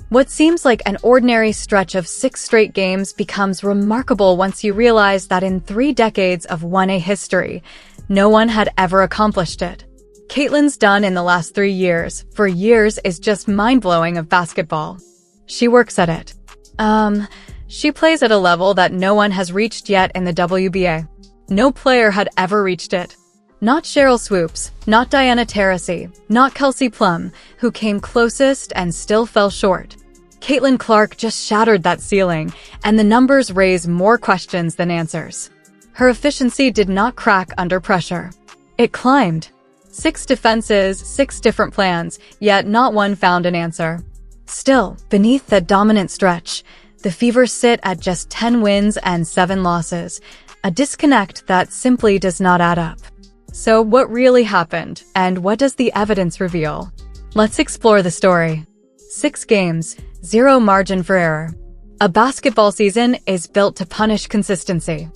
What seems like an ordinary stretch of 6 straight games becomes remarkable once you realize that in 3 decades of 1A history, no one had ever accomplished it. Caitlin's done in the last 3 years, for years, is just mind-blowing of basketball. She works at it. She plays at a level that no one has reached yet in the WNBA. No player had ever reached it. Not Cheryl Swoops, not Diana Taurasi, not Kelsey Plum, who came closest and still fell short. Caitlin Clark just shattered that ceiling, and the numbers raise more questions than answers. Her efficiency did not crack under pressure. It climbed. 6 defenses, 6 different plans, yet not one found an answer. Still, beneath that dominant stretch, the Fever sit at just 10 wins and 7 losses, a disconnect that simply does not add up. So what really happened, and what does the evidence reveal? Let's explore the story. 6 games, 0 margin for error. A basketball season is built to punish consistency.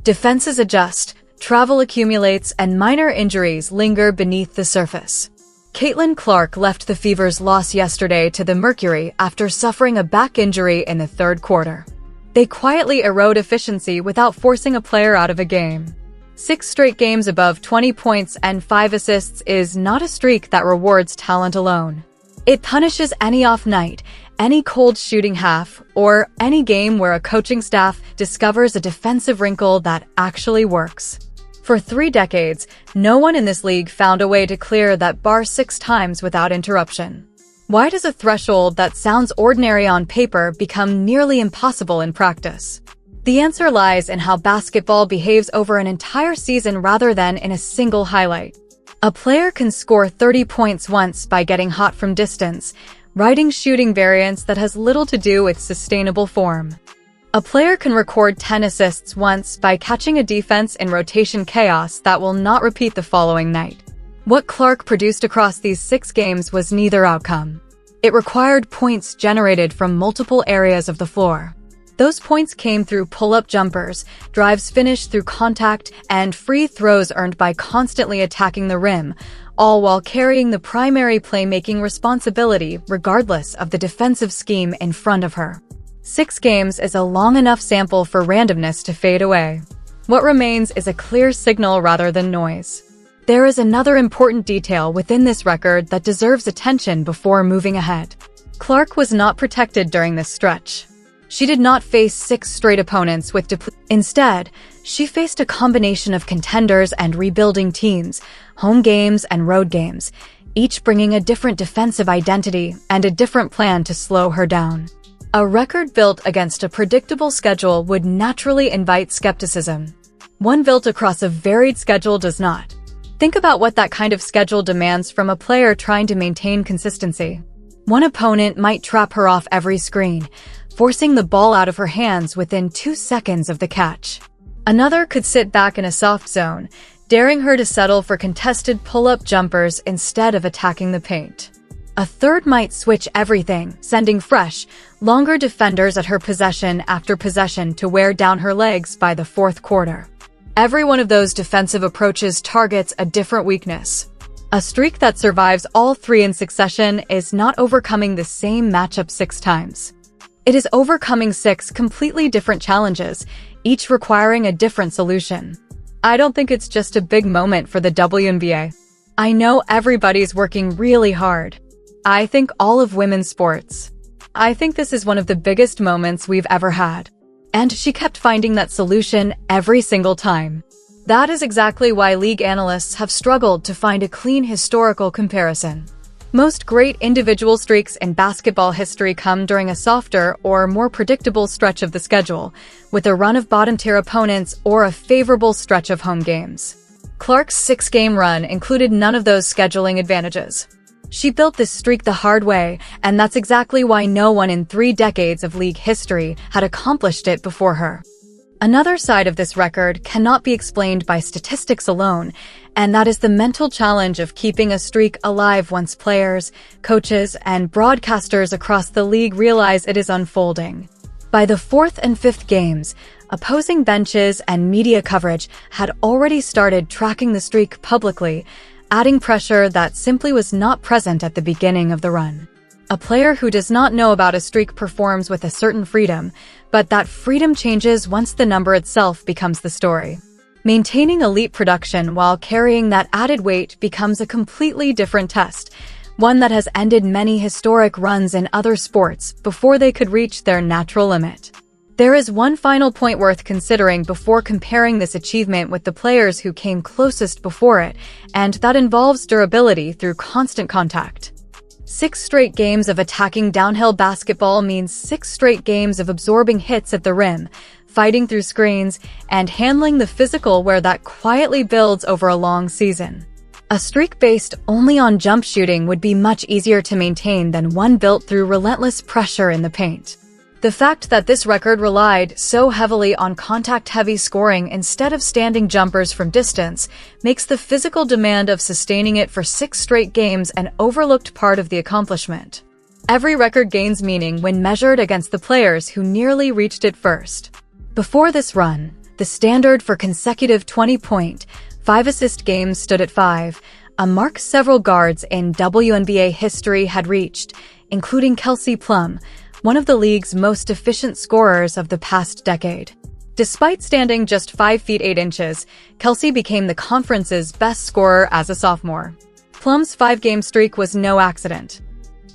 Defenses adjust, travel accumulates, and minor injuries linger beneath the surface. Caitlin Clark left the Fever's loss yesterday to the Mercury after suffering a back injury in the 3rd quarter. They quietly erode efficiency without forcing a player out of a game. 6 straight games above 20 points and 5 assists is not a streak that rewards talent alone. It punishes any off night, any cold shooting half, or any game where a coaching staff discovers a defensive wrinkle that actually works. For 3 decades, no one in this league found a way to clear that bar 6 times without interruption. Why does a threshold that sounds ordinary on paper become nearly impossible in practice? The answer lies in how basketball behaves over an entire season rather than in a single highlight. A player can score 30 points once by getting hot from distance, riding shooting variance that has little to do with sustainable form. A player can record 10 assists once by catching a defense in rotation chaos that will not repeat the following night. What Clark produced across these 6 games was neither outcome. It required points generated from multiple areas of the floor. Those points came through pull-up jumpers, drives finished through contact, and free throws earned by constantly attacking the rim, all while carrying the primary playmaking responsibility regardless of the defensive scheme in front of her. 6 games is a long enough sample for randomness to fade away. What remains is a clear signal rather than noise. There is another important detail within this record that deserves attention before moving ahead. Clark was not protected during this stretch. She did not face 6 straight opponents with Instead, she faced a combination of contenders and rebuilding teams, home games and road games, each bringing a different defensive identity and a different plan to slow her down. A record built against a predictable schedule would naturally invite skepticism. One built across a varied schedule does not. Think about what that kind of schedule demands from a player trying to maintain consistency. One opponent might trap her off every screen, forcing the ball out of her hands within 2 seconds of the catch. Another could sit back in a soft zone, daring her to settle for contested pull-up jumpers instead of attacking the paint. A third might switch everything, sending fresh, longer defenders at her possession after possession to wear down her legs by the 4th quarter. Every one of those defensive approaches targets a different weakness. A streak that survives all 3 in succession is not overcoming the same matchup 6 times. It is overcoming 6 completely different challenges, each requiring a different solution. I don't think it's just a big moment for the WNBA. I know everybody's working really hard. I think all of women's sports. I think this is one of the biggest moments we've ever had. And she kept finding that solution every single time. That is exactly why league analysts have struggled to find a clean historical comparison. Most great individual streaks in basketball history come during a softer or more predictable stretch of the schedule, with a run of bottom-tier opponents or a favorable stretch of home games. Clark's 6-game run included none of those scheduling advantages. She built this streak the hard way, and that's exactly why no one in 3 decades of league history had accomplished it before her. Another side of this record cannot be explained by statistics alone, and that is the mental challenge of keeping a streak alive once players, coaches, and broadcasters across the league realize it is unfolding. By the 4th and 5th games, opposing benches and media coverage had already started tracking the streak publicly, adding pressure that simply was not present at the beginning of the run. A player who does not know about a streak performs with a certain freedom, but that freedom changes once the number itself becomes the story. Maintaining elite production while carrying that added weight becomes a completely different test, one that has ended many historic runs in other sports before they could reach their natural limit. There is one final point worth considering before comparing this achievement with the players who came closest before it, and that involves durability through constant contact. 6 straight games of attacking downhill basketball means 6 straight games of absorbing hits at the rim, fighting through screens, and handling the physical where that quietly builds over a long season. A streak based only on jump shooting would be much easier to maintain than one built through relentless pressure in the paint. The fact that this record relied so heavily on contact-heavy scoring instead of standing jumpers from distance makes the physical demand of sustaining it for 6 straight games an overlooked part of the accomplishment. Every record gains meaning when measured against the players who nearly reached it first. Before this run, the standard for consecutive 20-point, 5-assist games stood at 5, a mark several guards in WNBA history had reached, including Kelsey Plum, one of the league's most efficient scorers of the past decade. Despite standing just 5 feet 8 inches, Kelsey became the conference's best scorer as a sophomore. Plum's 5-game streak was no accident.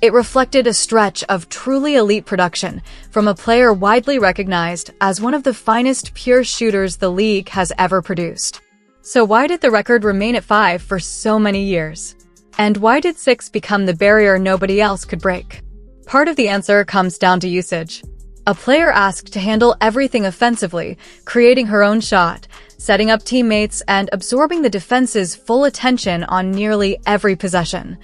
It reflected a stretch of truly elite production from a player widely recognized as one of the finest pure shooters the league has ever produced. So why did the record remain at 5 for so many years? And why did 6 become the barrier nobody else could break? Part of the answer comes down to usage. A player asked to handle everything offensively, creating her own shot, setting up teammates, and absorbing the defense's full attention on nearly every possession.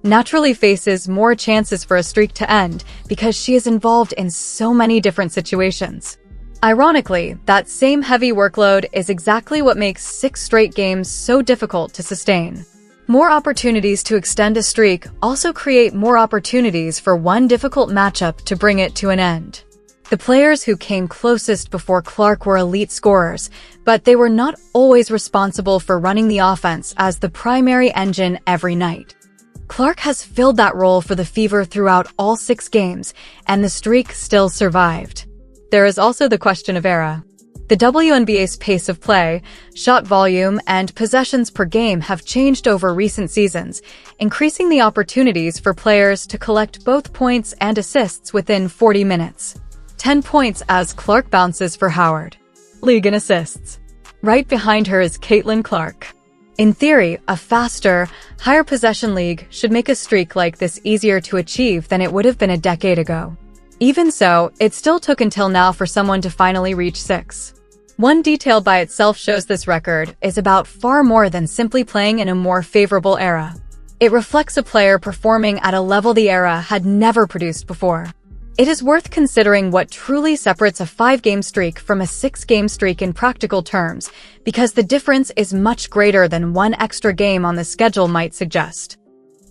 Naturally faces more chances for a streak to end because she is involved in so many different situations. Ironically, that same heavy workload is exactly what makes 6 straight games so difficult to sustain. More opportunities to extend a streak also create more opportunities for one difficult matchup to bring it to an end. The players who came closest before Clark were elite scorers, but they were not always responsible for running the offense as the primary engine every night. Clark has filled that role for the Fever throughout all 6 games, and the streak still survived. There is also the question of era. The WNBA's pace of play, shot volume, and possessions per game have changed over recent seasons, increasing the opportunities for players to collect both points and assists within 40 minutes. 10 points as Clark bounces for Howard. League in assists. Right behind her is Caitlin Clark. In theory, a faster, higher possession league should make a streak like this easier to achieve than it would have been a decade ago. Even so, it still took until now for someone to finally reach 6. One detail by itself shows this record is about far more than simply playing in a more favorable era. It reflects a player performing at a level the era had never produced before. It is worth considering what truly separates a 5-game streak from a 6-game streak in practical terms, because the difference is much greater than one extra game on the schedule might suggest.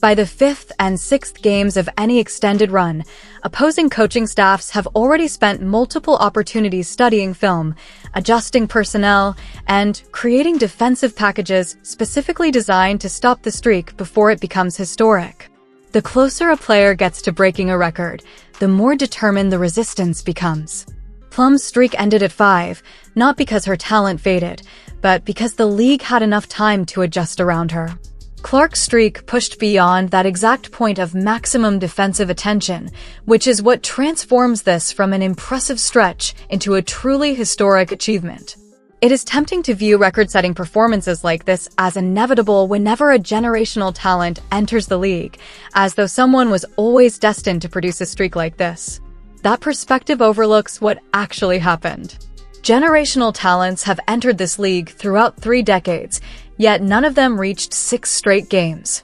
By the 5th and 6th games of any extended run, opposing coaching staffs have already spent multiple opportunities studying film, adjusting personnel, and creating defensive packages specifically designed to stop the streak before it becomes historic. The closer a player gets to breaking a record, the more determined the resistance becomes. Plum's streak ended at 5, not because her talent faded, but because the league had enough time to adjust around her. Clark's streak pushed beyond that exact point of maximum defensive attention, which is what transforms this from an impressive stretch into a truly historic achievement. It is tempting to view record-setting performances like this as inevitable whenever a generational talent enters the league, as though someone was always destined to produce a streak like this. That perspective overlooks what actually happened. Generational talents have entered this league throughout 3 decades, yet none of them reached 6 straight games.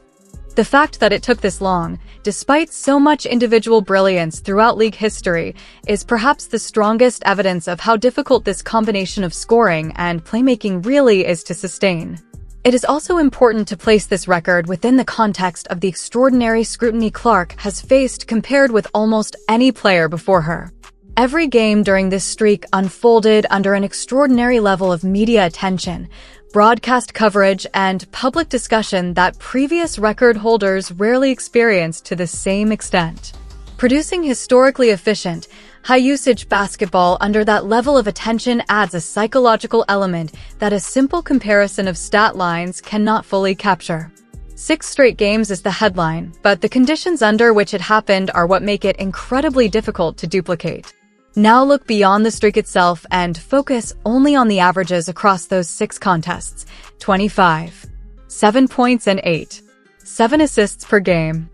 The fact that it took this long, despite so much individual brilliance throughout league history, is perhaps the strongest evidence of how difficult this combination of scoring and playmaking really is to sustain. It is also important to place this record within the context of the extraordinary scrutiny Clark has faced compared with almost any player before her. Every game during this streak unfolded under an extraordinary level of media attention, broadcast coverage, and public discussion that previous record holders rarely experienced to the same extent. Producing historically efficient, high-usage basketball under that level of attention adds a psychological element that a simple comparison of stat lines cannot fully capture. 6 straight games is the headline, but the conditions under which it happened are what make it incredibly difficult to duplicate. Now look beyond the streak itself and focus only on the averages across those 6 contests: 25, 7 points and 8, 7 assists per game.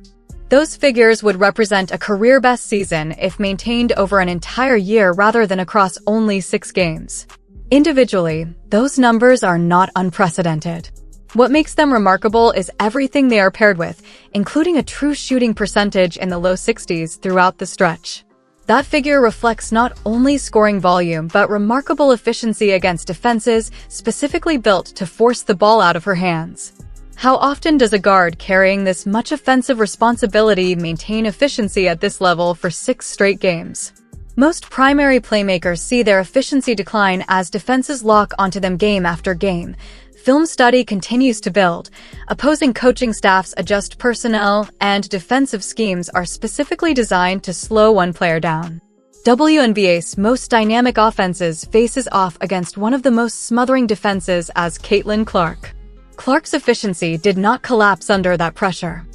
Those figures would represent a career-best season if maintained over an entire year rather than across only 6 games. Individually, those numbers are not unprecedented. What makes them remarkable is everything they are paired with, including a true shooting percentage in the low 60s throughout the stretch. That figure reflects not only scoring volume but remarkable efficiency against defenses specifically built to force the ball out of her hands. How often does a guard carrying this much offensive responsibility maintain efficiency at this level for 6 straight games? Most primary playmakers see their efficiency decline as defenses lock onto them game after game. Film study continues to build. Opposing coaching staffs adjust personnel, and defensive schemes are specifically designed to slow one player down. WNBA's most dynamic offenses faces off against one of the most smothering defenses as Caitlin Clark. Clark's efficiency did not collapse under that pressure.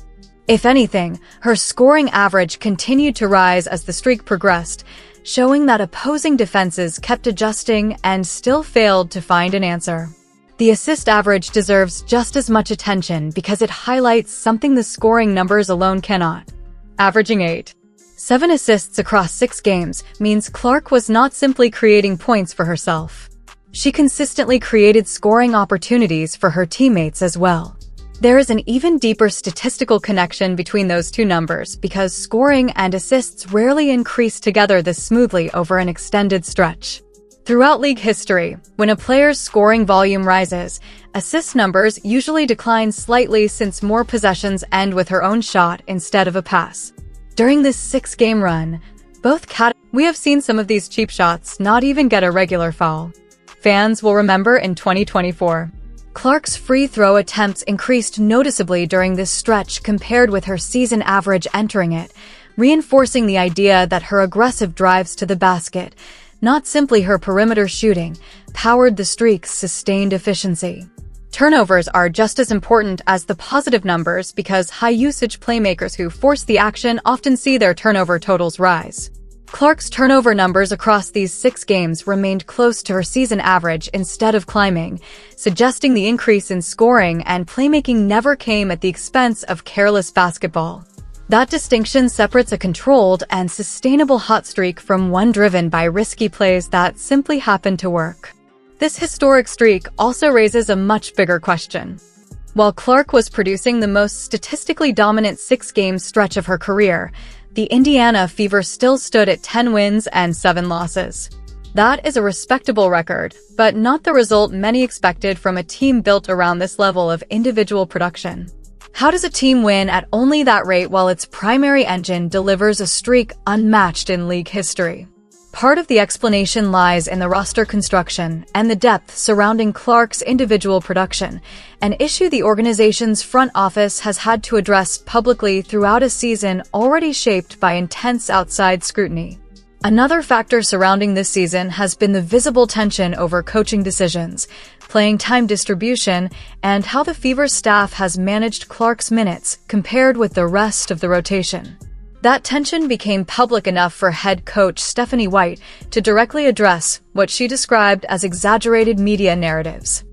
If anything, her scoring average continued to rise as the streak progressed, showing that opposing defenses kept adjusting and still failed to find an answer. The assist average deserves just as much attention because it highlights something the scoring numbers alone cannot. Averaging 7 assists across 6 games means Clark was not simply creating points for herself. She consistently created scoring opportunities for her teammates as well. There is an even deeper statistical connection between those two numbers because scoring and assists rarely increase together this smoothly over an extended stretch. Throughout league history, when a player's scoring volume rises, assist numbers usually decline slightly since more possessions end with her own shot instead of a pass. During this 6-game run, we have seen some of these cheap shots not even get a regular foul. Fans will remember in 2024. Clark's free throw attempts increased noticeably during this stretch compared with her season average entering it, reinforcing the idea that her aggressive drives to the basket, not simply her perimeter shooting, powered the streak's sustained efficiency. Turnovers are just as important as the positive numbers because high-usage playmakers who force the action often see their turnover totals rise. Clark's turnover numbers across these 6 games remained close to her season average instead of climbing, suggesting the increase in scoring and playmaking never came at the expense of careless basketball. That distinction separates a controlled and sustainable hot streak from one driven by risky plays that simply happen to work. This historic streak also raises a much bigger question. While Clark was producing the most statistically dominant 6-game stretch of her career, the Indiana Fever still stood at 10 wins and 7 losses. That is a respectable record, but not the result many expected from a team built around this level of individual production. How does a team win at only that rate while its primary engine delivers a streak unmatched in league history? Part of the explanation lies in the roster construction and the depth surrounding Clark's individual production, an issue the organization's front office has had to address publicly throughout a season already shaped by intense outside scrutiny. Another factor surrounding this season has been the visible tension over coaching decisions, playing time distribution, and how the Fever's staff has managed Clark's minutes compared with the rest of the rotation. That tension became public enough for head coach Stephanie White to directly address what she described as exaggerated media narratives.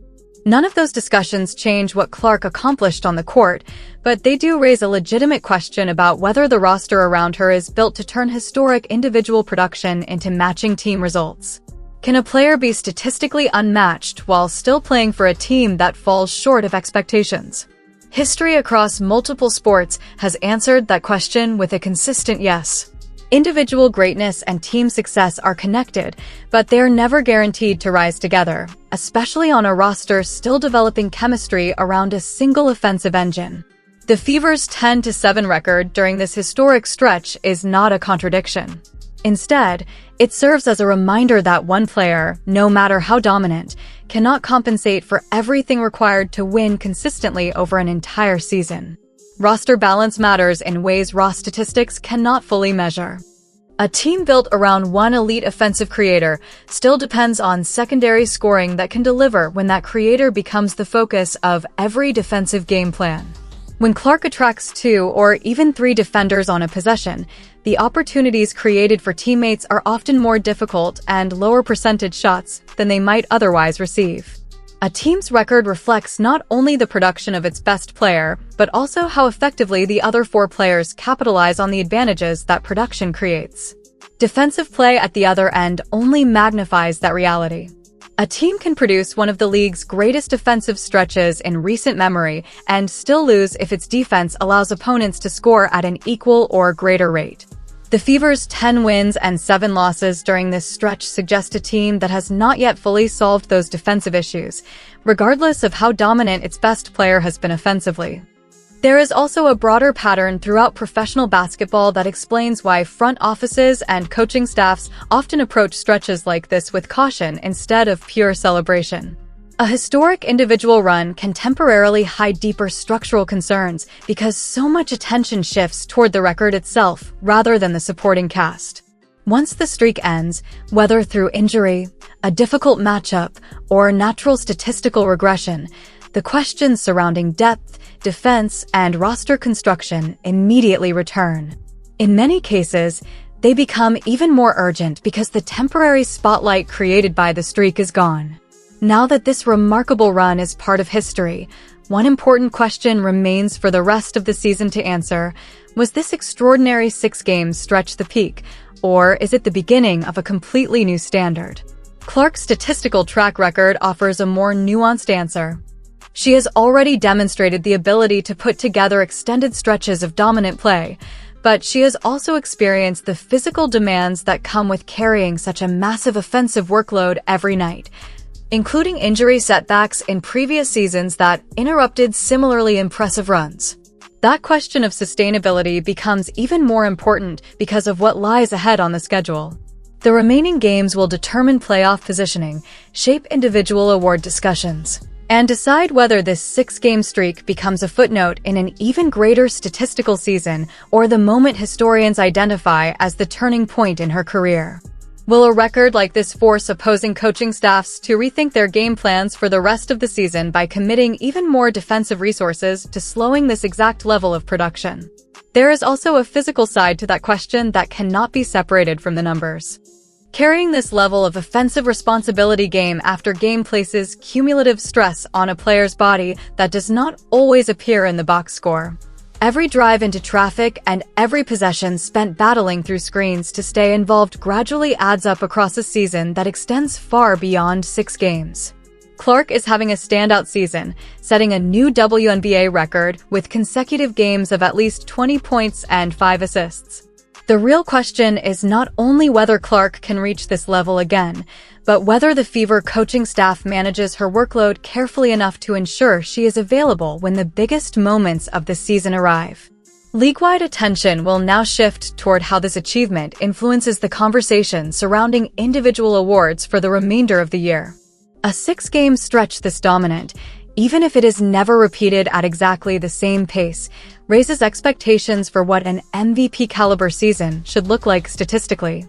None of those discussions change what Clark accomplished on the court, but they do raise a legitimate question about whether the roster around her is built to turn historic individual production into matching team results. Can a player be statistically unmatched while still playing for a team that falls short of expectations? History across multiple sports has answered that question with a consistent yes. Individual greatness and team success are connected, but they are never guaranteed to rise together, especially on a roster still developing chemistry around a single offensive engine. The Fever's 10-7 record during this historic stretch is not a contradiction. Instead, it serves as a reminder that one player, no matter how dominant, cannot compensate for everything required to win consistently over an entire season. Roster balance matters in ways raw statistics cannot fully measure. A team built around one elite offensive creator still depends on secondary scoring that can deliver when that creator becomes the focus of every defensive game plan. When Clark attracts 2 or even 3 defenders on a possession, the opportunities created for teammates are often more difficult and lower percentage shots than they might otherwise receive. A team's record reflects not only the production of its best player, but also how effectively the other 4 players capitalize on the advantages that production creates. Defensive play at the other end only magnifies that reality. A team can produce one of the league's greatest offensive stretches in recent memory and still lose if its defense allows opponents to score at an equal or greater rate. The Fever's 10 wins and 7 losses during this stretch suggest a team that has not yet fully solved those defensive issues, regardless of how dominant its best player has been offensively. There is also a broader pattern throughout professional basketball that explains why front offices and coaching staffs often approach stretches like this with caution instead of pure celebration. A historic individual run can temporarily hide deeper structural concerns because so much attention shifts toward the record itself rather than the supporting cast. Once the streak ends, whether through injury, a difficult matchup, or natural statistical regression, the questions surrounding depth, defense, and roster construction immediately return. In many cases, they become even more urgent because the temporary spotlight created by the streak is gone. Now that this remarkable run is part of history, one important question remains for the rest of the season to answer. Was this extraordinary 6-game stretch the peak, or is it the beginning of a completely new standard? Clark's statistical track record offers a more nuanced answer. She has already demonstrated the ability to put together extended stretches of dominant play, but she has also experienced the physical demands that come with carrying such a massive offensive workload every night, including injury setbacks in previous seasons that interrupted similarly impressive runs. That question of sustainability becomes even more important because of what lies ahead on the schedule. The remaining games will determine playoff positioning, shape individual award discussions, and decide whether this 6-game streak becomes a footnote in an even greater statistical season or the moment historians identify as the turning point in her career. Will a record like this force opposing coaching staffs to rethink their game plans for the rest of the season by committing even more defensive resources to slowing this exact level of production? There is also a physical side to that question that cannot be separated from the numbers. Carrying this level of offensive responsibility game after game places cumulative stress on a player's body that does not always appear in the box score. Every drive into traffic and every possession spent battling through screens to stay involved gradually adds up across a season that extends far beyond 6 games. Clark is having a standout season, setting a new WNBA record with consecutive games of at least 20 points and 5 assists. The real question is not only whether Clark can reach this level again, but whether the Fever coaching staff manages her workload carefully enough to ensure she is available when the biggest moments of the season arrive. League-wide attention will now shift toward how this achievement influences the conversation surrounding individual awards for the remainder of the year. A 6-game stretch this dominant, even if it is never repeated at exactly the same pace, raises expectations for what an MVP-caliber season should look like statistically.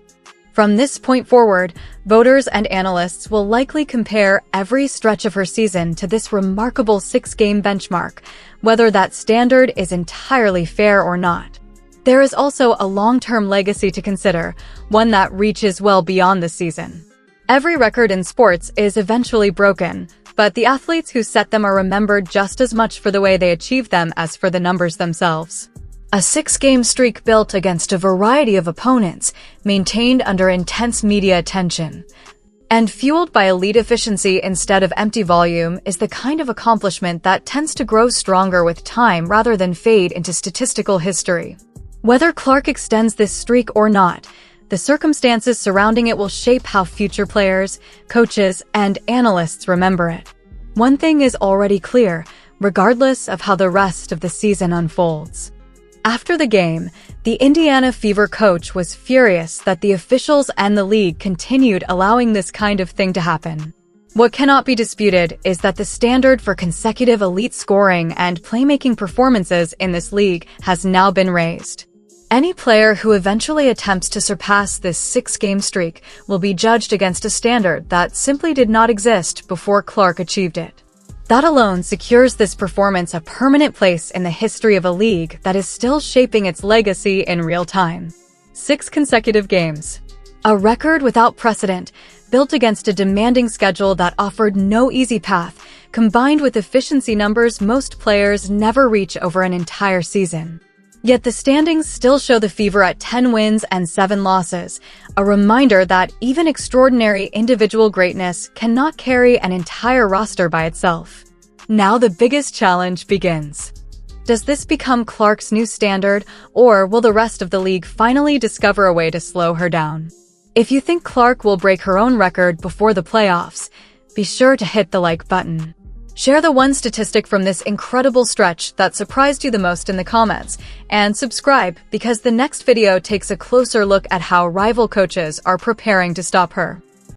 From this point forward, voters and analysts will likely compare every stretch of her season to this remarkable 6-game benchmark, whether that standard is entirely fair or not. There is also a long-term legacy to consider, one that reaches well beyond the season. Every record in sports is eventually broken, but the athletes who set them are remembered just as much for the way they achieved them as for the numbers themselves. A 6-game streak built against a variety of opponents, maintained under intense media attention, and fueled by elite efficiency instead of empty volume is the kind of accomplishment that tends to grow stronger with time rather than fade into statistical history. Whether Clark extends this streak or not, the circumstances surrounding it will shape how future players, coaches, and analysts remember it. One thing is already clear, regardless of how the rest of the season unfolds. After the game, the Indiana Fever coach was furious that the officials and the league continued allowing this kind of thing to happen. What cannot be disputed is that the standard for consecutive elite scoring and playmaking performances in this league has now been raised. Any player who eventually attempts to surpass this 6-game streak will be judged against a standard that simply did not exist before Clark achieved it. That alone secures this performance a permanent place in the history of a league that is still shaping its legacy in real time. 6 consecutive games. A record without precedent, built against a demanding schedule that offered no easy path, combined with efficiency numbers most players never reach over an entire season. Yet the standings still show the Fever at 10 wins and 7 losses, a reminder that even extraordinary individual greatness cannot carry an entire roster by itself. Now the biggest challenge begins. Does this become Clark's new standard, or will the rest of the league finally discover a way to slow her down? If you think Clark will break her own record before the playoffs, be sure to hit the like button. Share the one statistic from this incredible stretch that surprised you the most in the comments, and subscribe because the next video takes a closer look at how rival coaches are preparing to stop her.